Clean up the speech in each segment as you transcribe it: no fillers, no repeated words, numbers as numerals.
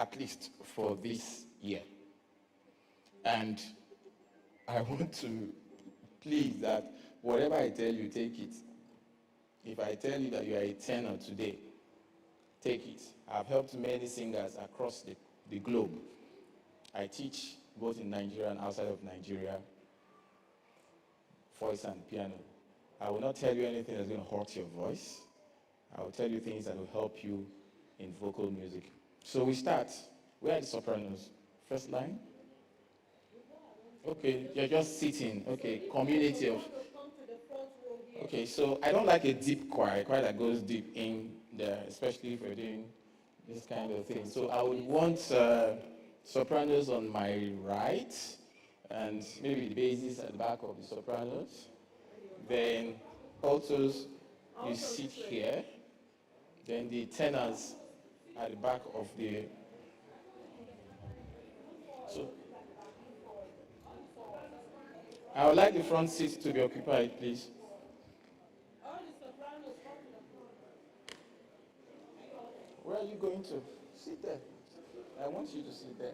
at least for this year. And I want to please that whatever I tell you, take it. If I tell you that you are a tenor today, take it. I've helped many singers across the globe. I teach both in Nigeria and outside of Nigeria, voice and piano. I will not tell you anything that's going to hurt your voice. I will tell you things that will help you in vocal music. So we start. Where are the sopranos? First line? Okay, you're just sitting. Okay, community of... Okay, so I don't like a deep choir that goes deep in there, especially if we're doing this kind of thing. So I would want sopranos on my right, and maybe the basses at the back of the sopranos. Then altos, you sit here. Then the tenors at the back of the... So I would like the front seat to be occupied, please. Where are you going to? Sit there. I want you to sit there.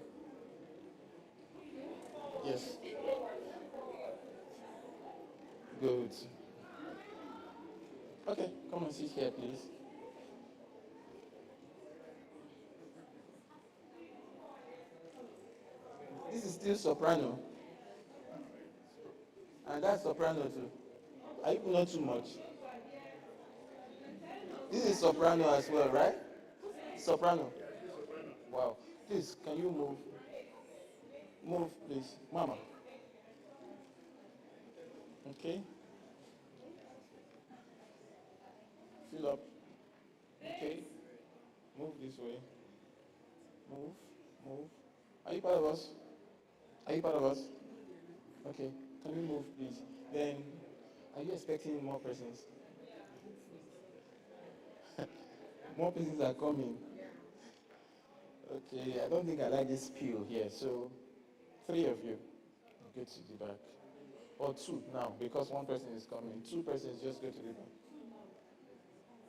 Yes. Good. Okay, come and sit here, please. This is still soprano. And that's soprano too. Are you not too much? This is soprano as well, right? Soprano. Wow. Please, can you move? Move, please. Mama. Okay. Fill up. Okay. Move this way. Move. Move. Are you part of us? Are you part of us? Okay. Can you move, please? Then, are you expecting more persons? More persons are coming. Okay, I don't think I like this peel here. So, 3 of you, go to the back. Or 2 now, because 1 person is coming. 2 persons, just go to the back.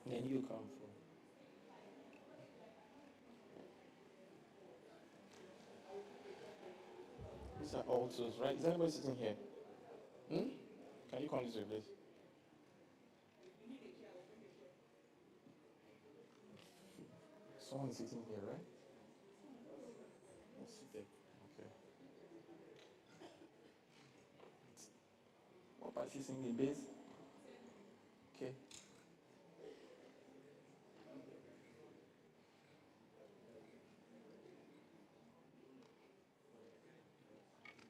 Then you come for. These are altos, right? Is anybody sitting here? Can you come this way, please? Someone is sitting here, right? Let's sit there. Okay. What part is singing bass? Okay.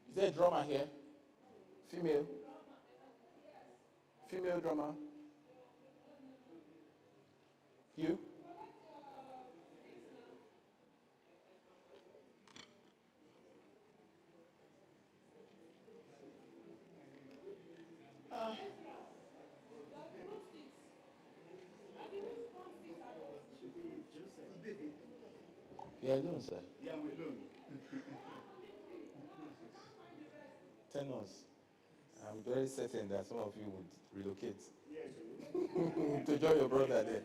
Is there a drummer here? Female? Female drummer? You? You are alone, sir. Yeah, I'm alone. Tenors. I'm very certain that some of you would relocate Yes. to join your brother there.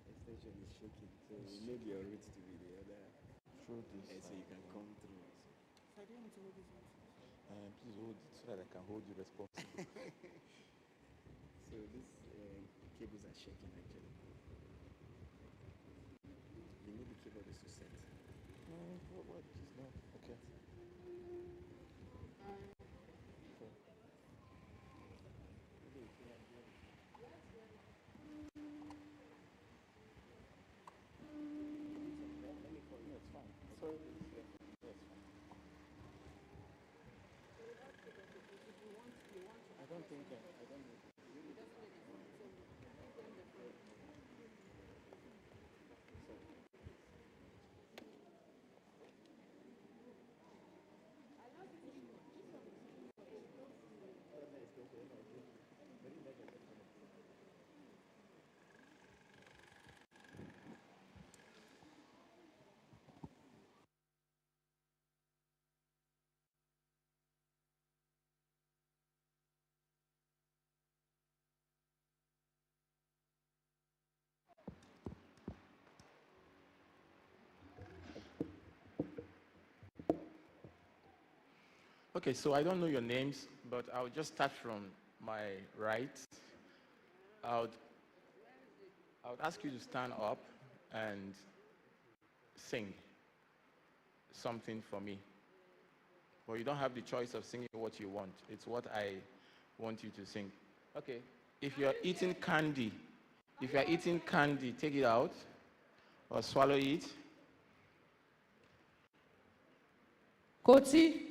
Extension is shaking, so it may be your route to be the other, Through this. so you can come through. Please hold it so that I can hold you responsible. So these cables are shaking actually. You need the cable to set. What is not? Okay. Let me call you. It's fine. Sorry. Yeah, it's fine. I don't think I don't need it. Okay, so I don't know your names, but I'll just start from my right. I would, I would ask you to stand up and sing something for me. But you don't have the choice of singing what you want. It's what I want you to sing. Okay. If you're eating candy, if you're eating candy, take it out or swallow it. Koti,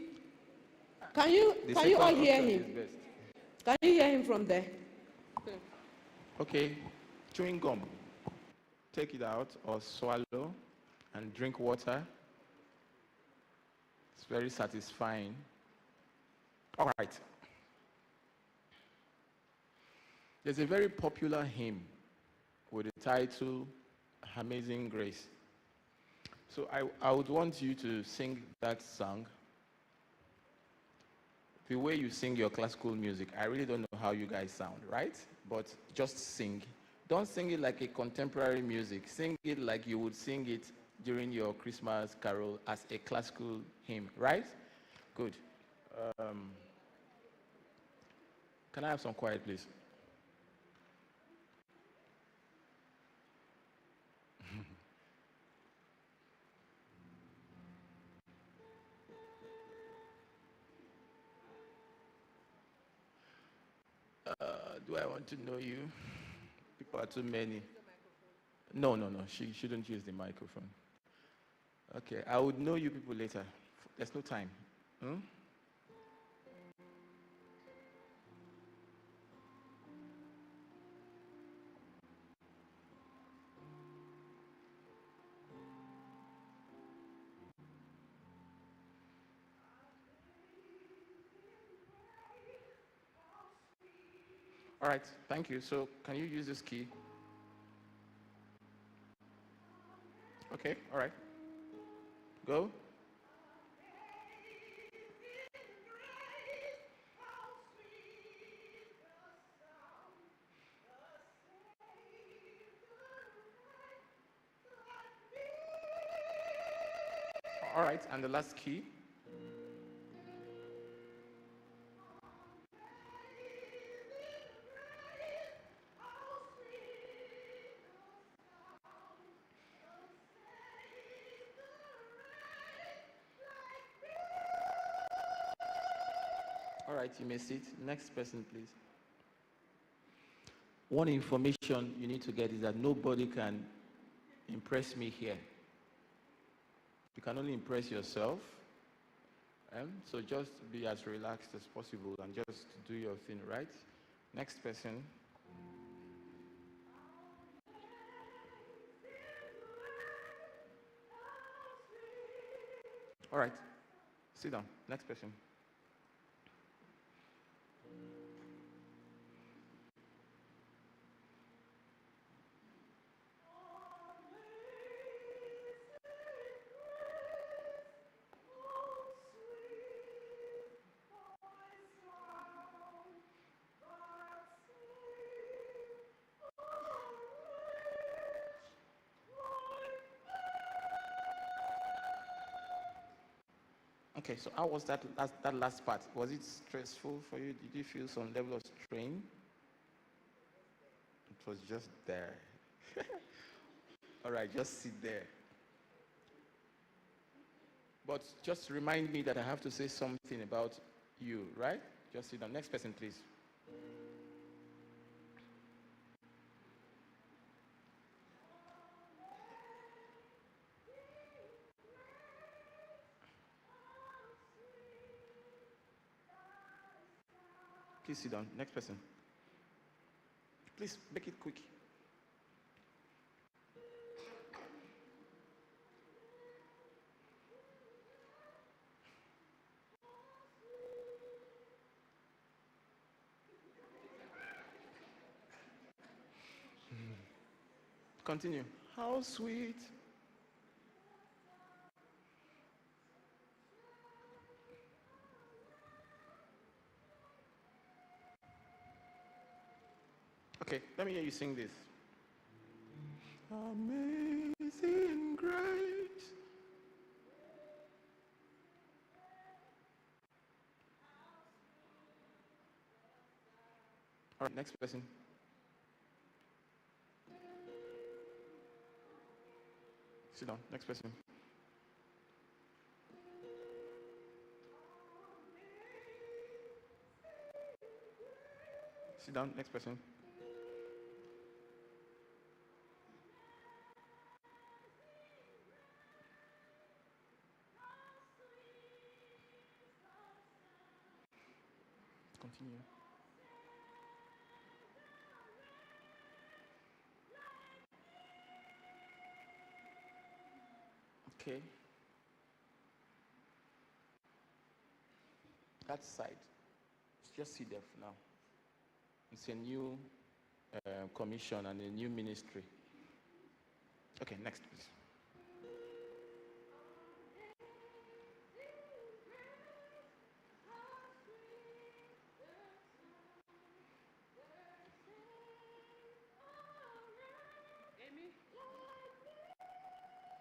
can you The can you second all hear option him? is best. Can you hear him from there? Okay. Chewing gum. Take it out or swallow and drink water. It's very satisfying. All right. There's a very popular hymn with the title Amazing Grace. So I would want you to sing that song the way you sing your classical music. I really don't know how you guys sound, right? But just sing. Don't sing it like a contemporary music. Sing it like you would sing it during your Christmas carol as a classical hymn, right? Good. Can I have some quiet, please? Do I want to know you? People are too many. No, no, no. She shouldn't use the microphone. Okay, I would know you people later. There's no time. Hmm? All right, thank you. So can you use this key? Okay, all right. Go. All right, and the last key. All right, you may sit. Next person, please. One information you need to get is that nobody can impress me here. You can only impress yourself. So just be as relaxed as possible and just do your thing, right? Next person. All right, sit down. Next person. Okay, so how was that last part? Was it stressful for you? Did you feel some level of strain? It was just there. All right, just sit there. But just remind me that I have to say something about you, right? Just sit down. Next person, please. Please sit down. Next person. Please make it quick. Continue. How sweet. Okay, let me hear you sing this. Amazing grace. All right, next person. Sit down. Next person. Sit down. Next person. Continue. Okay. That side. Just sit there for now. It's a new commission and a new ministry. Okay, next, please.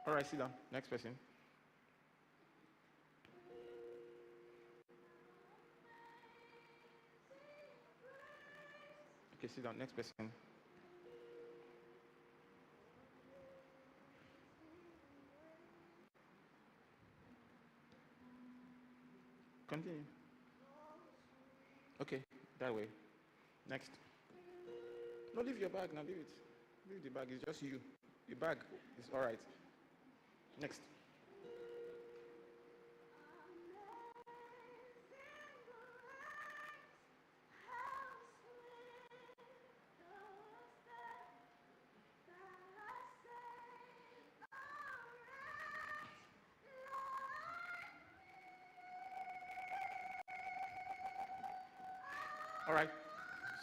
All right, sit down. Next person. Okay, sit down. Next person. Continue. Okay, that way. Next. No, leave your bag now. Leave it. Leave the bag. It's just you. The bag is all right. Next. All right.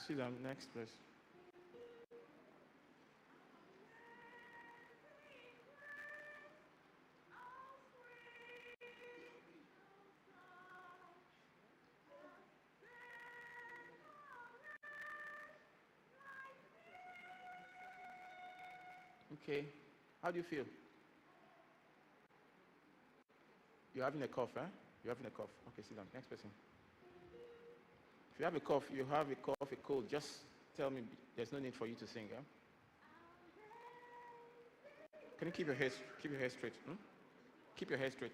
Sit down. Next, please. Okay. How do you feel? You're having a cough, huh? You're having a cough. Okay, sit down. Next person. If you have a cough, you have a cough, a cold, just tell me. There's no need for you to sing, huh? Can you keep your hair straight? Hmm? Keep your hair straight.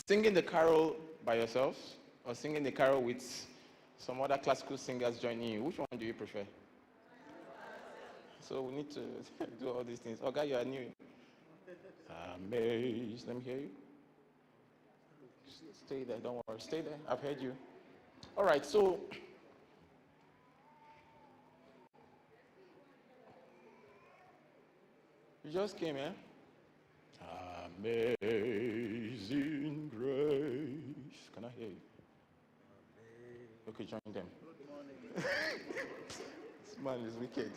Singing the carol by yourselves or singing the carol with some other classical singers joining you? Which one do you prefer? So we need to do all these things. Okay, you are new. Amazed. Let me hear you. Stay there. Don't worry. Stay there. I've heard you. All right. So you just came, eh? Amazing grace. Can I hear you? Okay, join them. This man is wicked.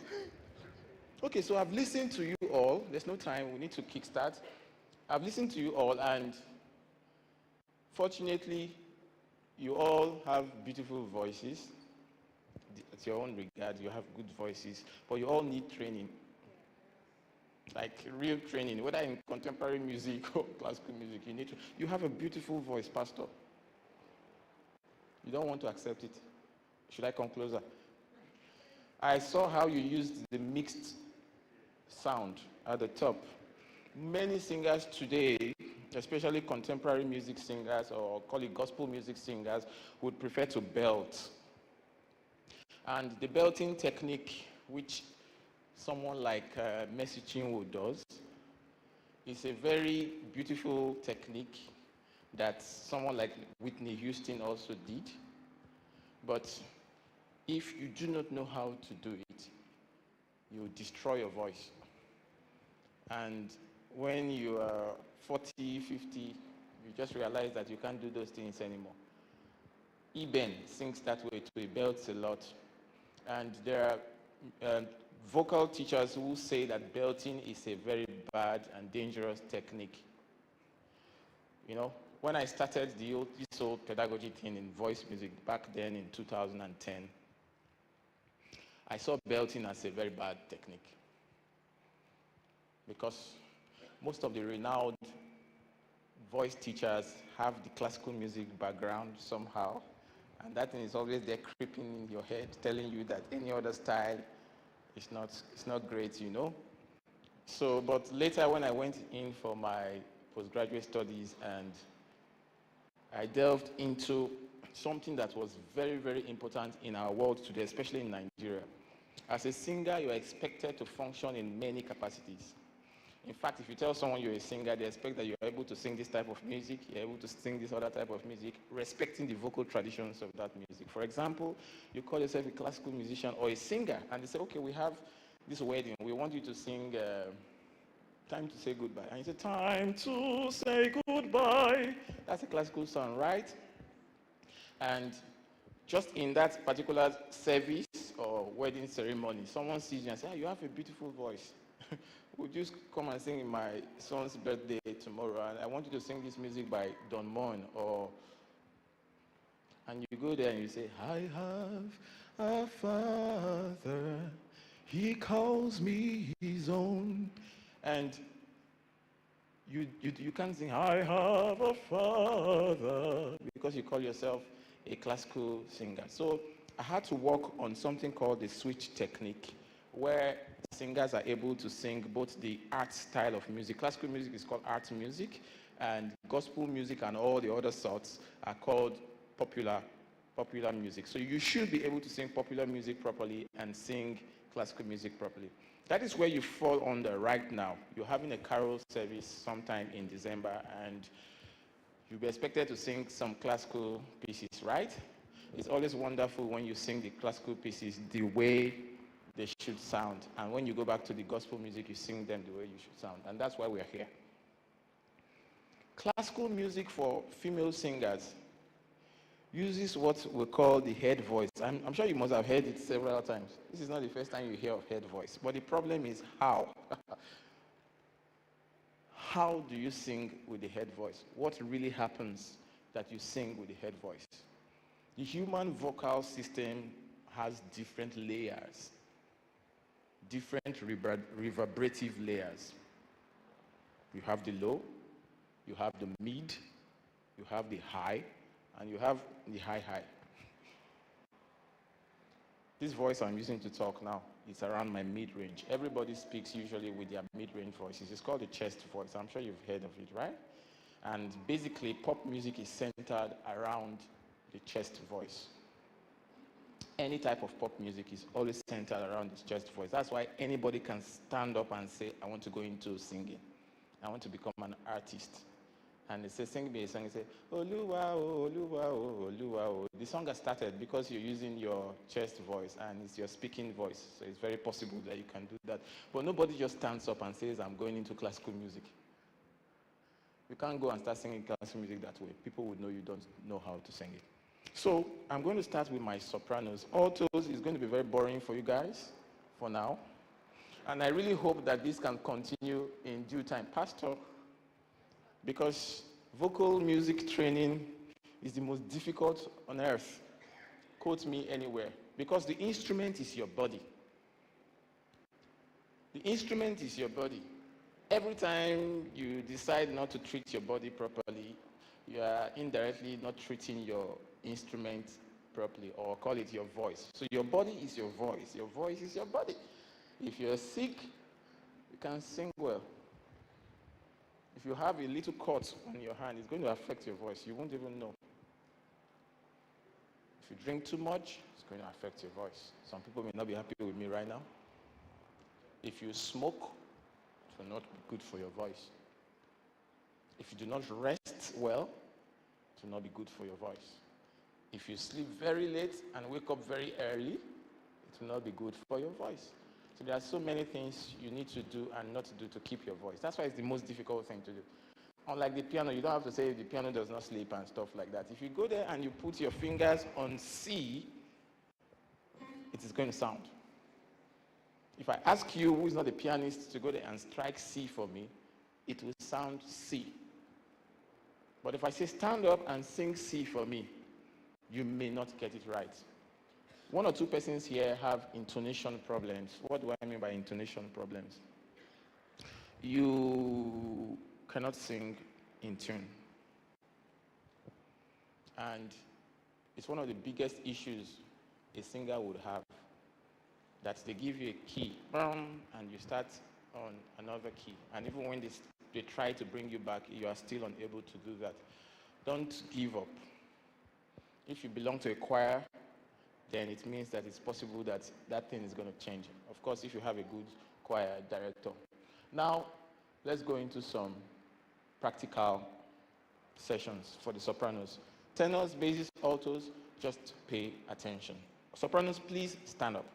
Okay, so I've listened to you all. There's no time. We need to kickstart. I've listened to you all, and fortunately, you all have beautiful voices. At your own regard, you have good voices, but you all need training. Like real training, whether in contemporary music or classical music, you have a beautiful voice, Pastor. You don't want to accept it. Should I come closer? I saw how you used the mixed sound at the top. Many singers today, especially contemporary music singers or call it gospel music singers, would prefer to belt. And the belting technique, which someone like Mercy Chinwo does, is a very beautiful technique that someone like Whitney Houston also did. But if you do not know how to do it, you will destroy your voice. And when you are 40, 50, you just realize that you can't do those things anymore. Eben sings that way too. He belts a lot. And there are vocal teachers who say that belting is a very bad and dangerous technique. You know, when I started this whole pedagogy thing in voice music back then in 2010, I saw belting as a very bad technique. Because most of the renowned voice teachers have the classical music background somehow, and that thing is always there creeping in your head, telling you that any other style is not great, you know. So, but later when I went in for my postgraduate studies and I delved into something that was very, very important in our world today, especially in Nigeria. As a singer, you are expected to function in many capacities. In fact, if you tell someone you're a singer, they expect that you're able to sing this type of music, you're able to sing this other type of music, respecting the vocal traditions of that music. For example, you call yourself a classical musician or a singer, and they say, okay, we have this wedding, we want you to sing Time to Say Goodbye. And you say, time to say goodbye. That's a classical song, right? And just in that particular service or wedding ceremony, someone sees you and says, you have a beautiful voice. Would you come and sing in my son's birthday tomorrow? And I want you to sing this music by Don Moen. And you go there and you say, I have a father, he calls me his own. And you can't sing, I have a father, because you call yourself a classical singer. So I had to work on something called the switch technique, where singers are able to sing both the art style of music. Classical music is called art music, and gospel music and all the other sorts are called popular music. So you should be able to sing popular music properly and sing classical music properly. That is where you fall under right now. You're having a carol service sometime in December, and you'll be expected to sing some classical pieces, right? It's always wonderful when you sing the classical pieces the way they should sound. And when you go back to the gospel music, you sing them the way you should sound. And that's why we're here. Classical music for female singers uses what we call the head voice. I'm sure you must have heard it several times. This is not the first time you hear of head voice. But the problem is how. How do you sing with the head voice? What really happens that you sing with the head voice? The human vocal system has different layers, different reverberative layers. You have the low, you have the mid, you have the high, and you have the high. This voice I'm using to talk now is around my mid-range. Everybody speaks usually with their mid-range voices. It's called the chest voice. I'm sure you've heard of it, right? And basically, pop music is centered around the chest voice. Any type of pop music is always centered around the chest voice. That's why anybody can stand up and say, I want to go into singing. I want to become an artist. And they say, sing me a song. They say, Oluwa, oh, Oluwa, oh, Oluwa, oh. The song has started because you're using your chest voice and it's your speaking voice. So it's very possible that you can do that. But nobody just stands up and says, I'm going into classical music. You can't go and start singing classical music that way. People would know you don't know how to sing it. So I'm going to start with my sopranos. Altos is going to be very boring for you guys for now. And I really hope that this can continue in due time. Pastor, because vocal music training is the most difficult on earth. Quote me anywhere. Because the instrument is your body. The instrument is your body. Every time you decide not to treat your body properly, you are indirectly not treating your instrument properly, or call it your voice. So your body is your voice. Your voice is your body. If you're sick, you can sing well. If you have a little cut on your hand, it's going to affect your voice. You won't even know. If you drink too much, it's going to affect your voice. Some people may not be happy with me right now. If you smoke, it will not be good for your voice. If you do not rest well, it will not be good for your voice. If you sleep very late and wake up very early, it will not be good for your voice. So there are so many things you need to do and not to do to keep your voice. That's why it's the most difficult thing to do. Unlike the piano, you don't have to say the piano does not sleep and stuff like that. If you go there and you put your fingers on C, it is going to sound. If I ask you, who is not a pianist, to go there and strike C for me, it will sound C. But if I say stand up and sing C for me, you may not get it right. One or two persons here have intonation problems. What do I mean by intonation problems? You cannot sing in tune. And it's one of the biggest issues a singer would have, that they give you a key, and you start on another key. And even when they try to bring you back, you are still unable to do that. Don't give up. If you belong to a choir, then it means that it's possible that that thing is going to change. Of course, if you have a good choir director. Now, let's go into some practical sessions for the sopranos. Tenors, basses, altos, just pay attention. Sopranos, please stand up.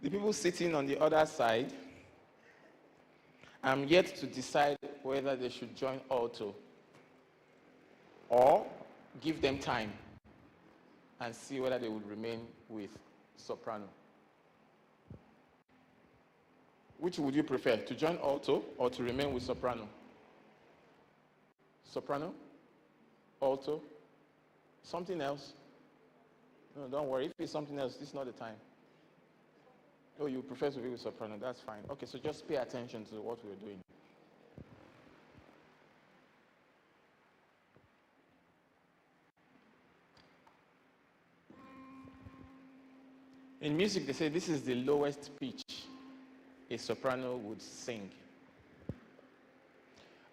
The people sitting on the other side, I'm yet to decide whether they should join alto or give them time and see whether they would remain with soprano. Which would you prefer, to join alto or to remain with soprano? Soprano? Alto? Something else? No, don't worry. If it's something else, this is not the time. Oh, you prefer to be with soprano, that's fine. Okay, so just pay attention to what we're doing. In music, they say this is the lowest pitch a soprano would sing.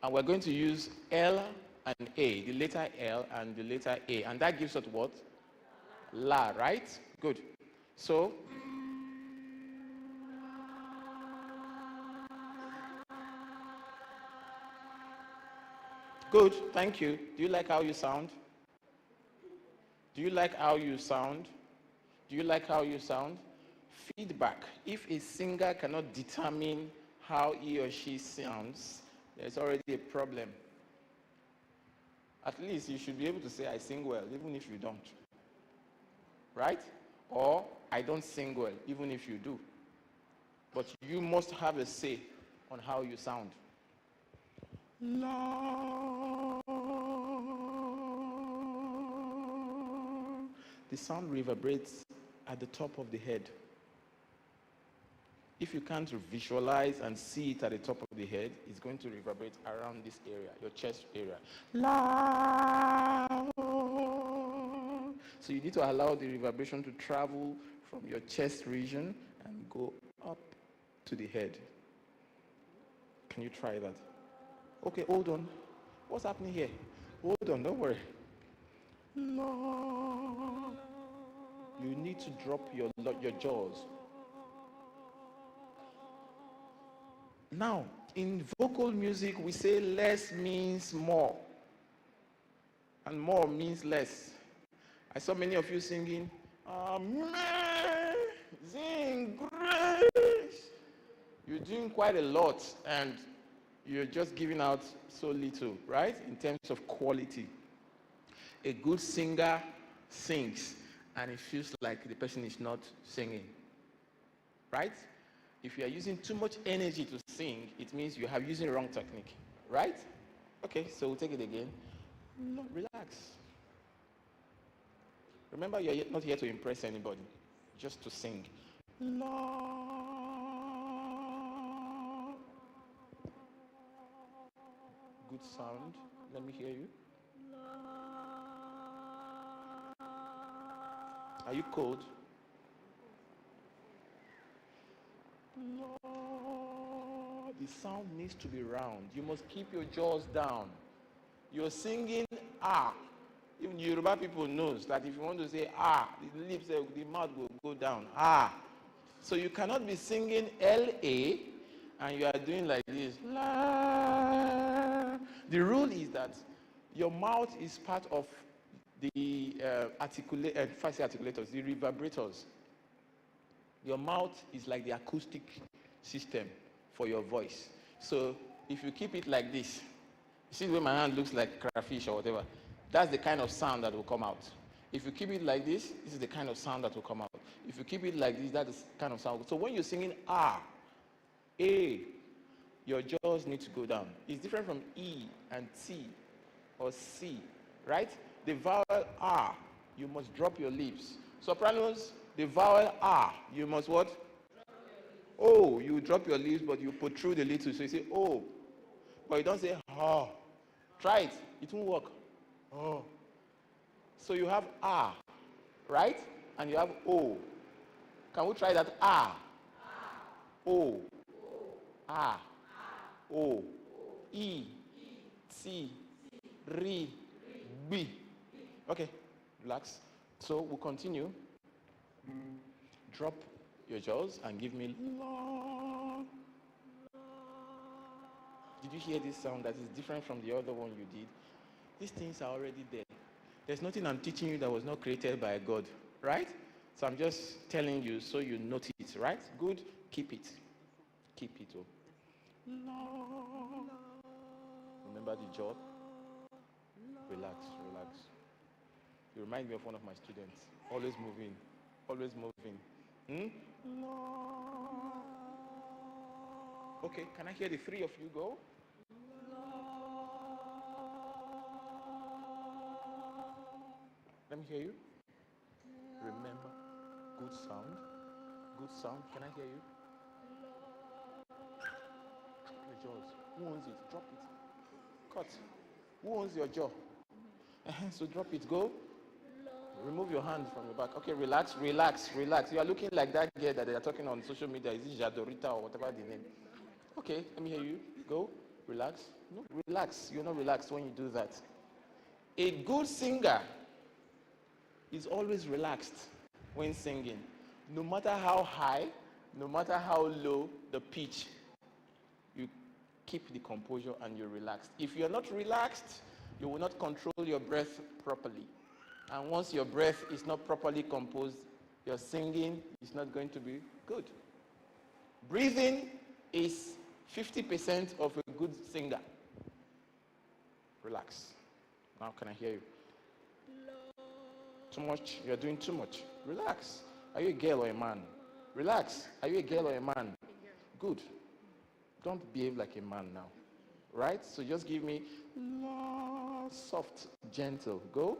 And we're going to use L and A, the letter L and the letter A. And that gives us what? La, right? Good. So, good, thank you. Do you like how you sound? Do you like how you sound? Do you like how you sound? Feedback. If a singer cannot determine how he or she sounds, there's already a problem. At least you should be able to say, I sing well, even if you don't. Right? Or, I don't sing well, even if you do. But you must have a say on how you sound. La. The sound reverberates at the top of the head. If you can't visualize and see it at the top of the head, it's going to reverberate around this area, your chest area. La. So you need to allow the reverberation to travel from your chest region and go up to the head. Can you try that? Okay, hold on. What's happening here? Hold on, don't worry. No. You need to drop your jaws. Now, in vocal music, we say less means more. And more means less. I saw many of you singing, Amazing Grace. You're doing quite a lot, and you're just giving out so little, right? In terms of quality. A good singer sings, and it feels like the person is not singing, right? If you are using too much energy to sing, it means you are using the wrong technique, right? Okay, so we'll take it again. No, relax. Remember, you're not here to impress anybody, just to sing. Lord. Good sound. Let me hear you. Are you cold? Lord. The sound needs to be round. You must keep your jaws down. You're singing ah. Even Yoruba people knows that if you want to say ah, the lips, the mouth will go down. Ah. So you cannot be singing L-A and you are doing like this. La. The rule is that your mouth is part of the articulators, the reverbrators. Your mouth is like the acoustic system for your voice. So if you keep it like this, you see the way my hand looks like crayfish or whatever, that's the kind of sound that will come out. If you keep it like this, this is the kind of sound that will come out. If you keep it like this, that is the kind of sound. So when you're singing ah, A, your jaws need to go down. It's different from E and T or C, right? The vowel R, you must drop your lips. Sopranos, the vowel R, you must what? Oh, you drop your lips, but you protrude a little. So you say, oh. But you don't say, oh. Try it. It won't work. Oh. So you have R, right? And you have O. Can we try that? R. O. R. O. E. T. R. B. Okay, relax. So we'll continue. Drop your jaws and give me long. Did you hear this sound that is different from the other one you did? These things are already there. There's nothing I'm teaching you that was not created by God, right? So I'm just telling you so you notice it, right? Good, keep it. Keep it. Oh. Remember the jaw? Relax, relax. You remind me of one of my students. Always moving, always moving. Okay, can I hear the three of you go? Let me hear you. Remember, good sound. Good sound. Can I hear you? Drop your jaws. Who owns it? Drop it. Cut. Who owns your jaw? So drop it. Go. Remove your hand from your back. Okay, relax, relax, relax. You are looking like that girl that they are talking on social media. Is it Jadorita or whatever the name? Okay, let me hear you. Go. Relax. No, relax. You're not relaxed when you do that. A good singer is always relaxed when singing. No matter how high, no matter how low the pitch, you keep the composure and you're relaxed. If you're not relaxed, you will not control your breath properly. And once your breath is not properly composed, your singing is not going to be good. Breathing is 50% of a good singer. Relax. Now can I hear you? Too much? You're doing too much. Relax. Are you a girl or a man? Relax. Are you a girl or a man? Good. Don't behave like a man now. Right? So just give me soft, gentle. Go.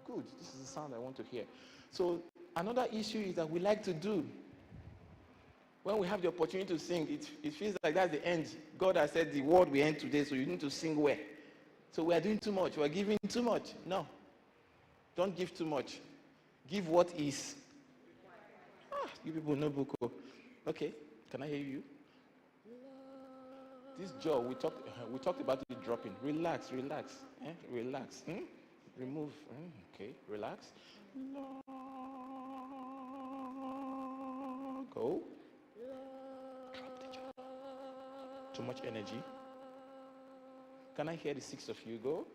Good. This is the sound I want to hear. So another issue is that we like to do. When we have the opportunity to sing, it feels like that's the end. God has said the word we end today, so you need to sing well. So we are doing too much. We are giving too much. No. Don't give too much. Give what is. You people know Boko. Okay, can I hear you? This jaw, we talked about it dropping. Relax. Relax. Remove. Okay, relax. Go. Drop the jaw. Too much energy. Can I hear the 6 of you go?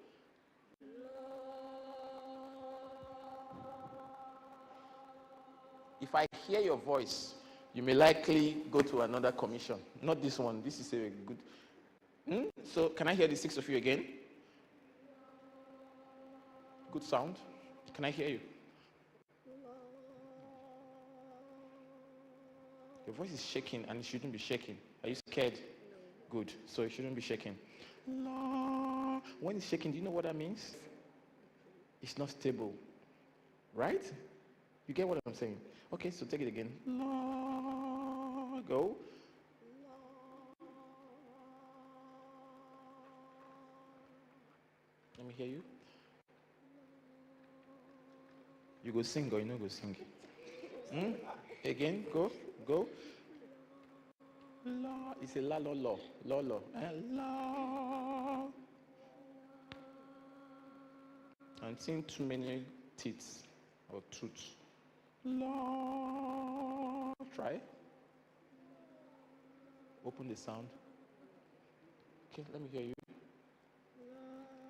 If I hear your voice, you may likely go to another commission. Not this one. This is a good. So can I hear the 6 of you again? Good sound. Can I hear you? Your voice is shaking and it shouldn't be shaking. Are you scared? Good. So it shouldn't be shaking. When it's shaking, do you know what that means? It's not stable. Right? You get what I'm saying? Okay, so take it again. Go. Let me hear you. You go sing or you no go sing? Again, go. La. It's a la, lo. La. I'm seeing too many teeth or tooth. La. Try. Open the sound. Okay, let me hear you.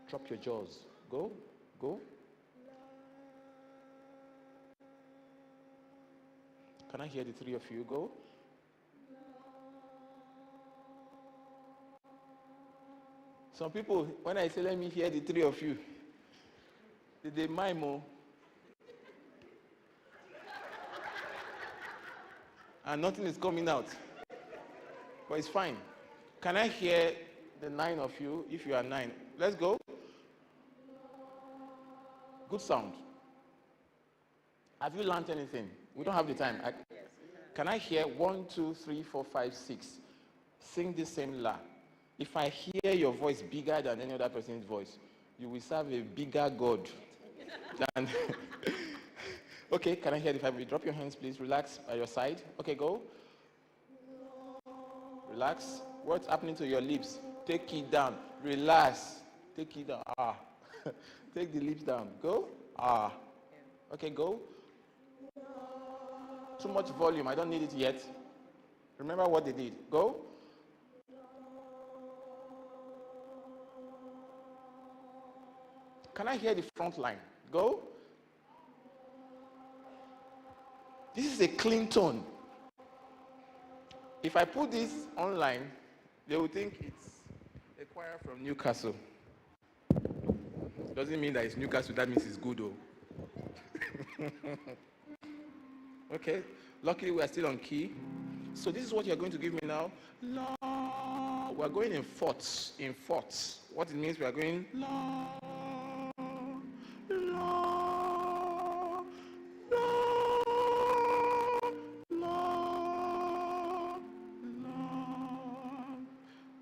Drop your jaws. Go. Can I hear the 3 of you go? Some people, when I say let me hear the 3 of you, they mime. And nothing is coming out. But it's fine. Can I hear the 9 of you if you are 9? Let's go. Good sound. Have you learned anything? We don't have the time. Can I hear 1, 2, 3, 4, 5, 6? Sing the same la. If I hear your voice bigger than any other person's voice, you will serve a bigger God than. Okay, can I hear the 5? Drop your hands, please. Relax by your side. Okay, go. Relax. What's happening to your lips? Take it down. Relax. Take it down. Take the lips down. Go. Okay, go. Too much volume. I don't need it yet. Remember what they did. Go. Can I hear the front line? Go. This is a clean tone. If I put this online, they will think it's a choir from Newcastle. Doesn't mean that it's Newcastle, that means it's good though. Okay, luckily we are still on key. So this is what you're going to give me now. La. We're going in fourths. What it means, we are going la, la, la, la.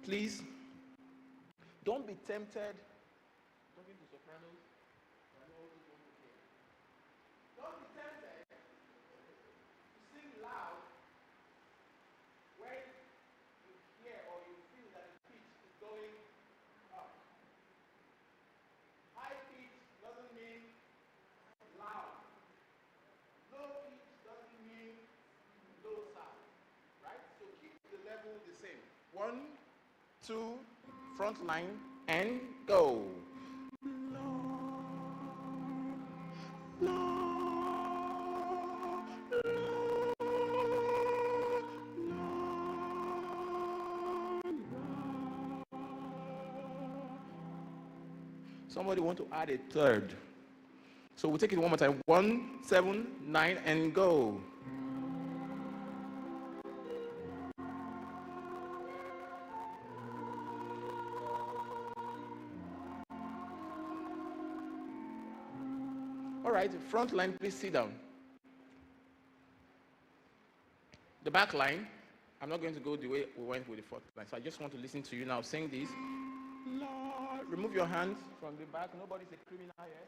Please, don't be tempted. Talking to sopranos. Don't be tempted to sing loud when you hear or you feel that the pitch is going up. High pitch doesn't mean loud. Low pitch doesn't mean low sound. Right? So keep the level the same. 1, 2, front line, and go. Somebody want to add a third. So we'll take it one more time. 1, 7, 9, and go. All right, front line, please sit down. The back line, I'm not going to go the way we went with the fourth line. So I just want to listen to you now. Sing this. Lord, remove your hands from the back. Nobody's a criminal here.